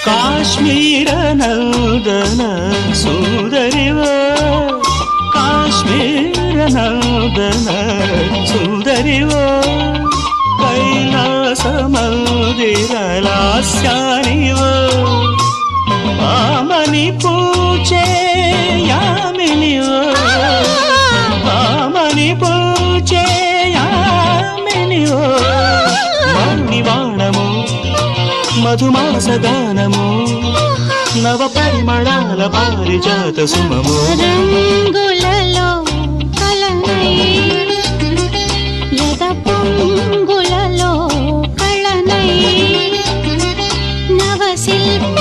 ಕಾಶ್ಮೀರ ನಂದನ ಸುಂದರಿವ ಕಾಶ್ಮೀರ ನಂದನ ಸುಂದರಿವ ಕೈಲಾಸ ಮಂದಿರ ಲಾಸ್ಯಾನಿವ ಆಮನಿ ಪೂಜೆ ಯಾಮಿನಿವ ಆಮನಿ ಪೂಜೆ ಯಾಮಿನಿವ మణివాణము మధుమాసగానము నవ పరిమళాల పారిజాత సుమము రంగులలో కలనై యద పొంగులలో కళనై నవ శిల్ప